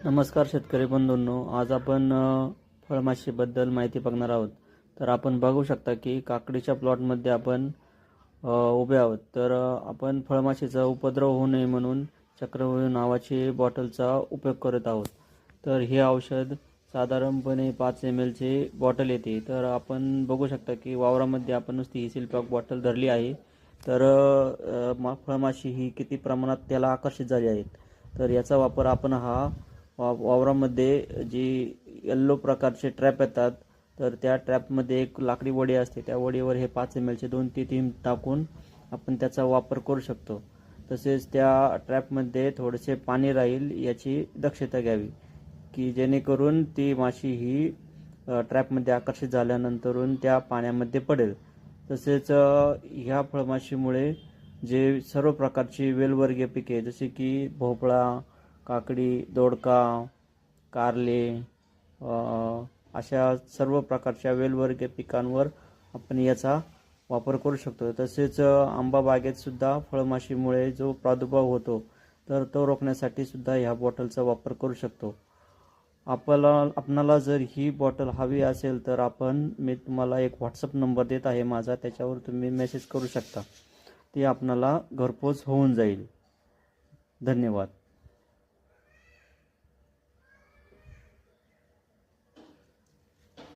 नमस्कार शेतकरी बंधूंनो, आज आपण फळमाशीबद्दल माहिती बघणार आहोत। तर आपण बघू शकता की काकडीच्या प्लॉटमध्ये आपण उभे आहोत। तर आपण फळमाशीचा उपद्रव होऊ नये म्हणून चक्रव्यूह नावाची बॉटलचा उपयोग करत आहोत। तर हे औषध साधारणपणे 5 ml चे बॉटल येते। तर आपण बघू शकता की वावरामध्ये आपण नुसती सिल्पॅक बॉटल धरली आहे। तर फळमाशी ही किती प्रमाणात त्याला आकर्षित झाली आहेत। तर याचा वापर आपण वावरामध्ये जी येल्लो प्रकारचे ट्रॅप येतात, तर त्या ट्रॅपमध्ये एक लाकडी वडी असते। त्या वडीवर हे 5 ml चे 2 ते 3 टाकून आपण त्याचा वापर करू शकतो। तसेच त्या ट्रॅपमध्ये थोडेसे पाणी राहील याची दक्षता घ्यावी, की जेणेकरून ती माशी ही ट्रॅपमध्ये आकर्षित झाल्यानंतरून त्या पाण्यामध्ये पडेल। तसेच ह्या फळमाशीमुळे जे सर्व प्रकारची वेलवर्गीय पिके जसे की भोपळा, काकडी, दोडका, कारले अशा सर्व प्रकारच्या वेलवर्गीय पिकांवर आपण याचा वापर करू शकतो। तसेच आंबा बागेत सुद्धा फळमाशीमुळे जो प्रादुर्भाव होतो, तर तो रोखण्यासाठी सुद्धा ह्या बॉटलचा वापर करू शकतो। आपणाला जर ही बॉटल हवी असेल तर मी तुम्हाला एक व्हॉट्सअप नंबर देत आहे माझा, त्याच्यावर तुम्ही मेसेज करू शकता। ती आपणाला घरपोच होऊन जाईल। धन्यवाद।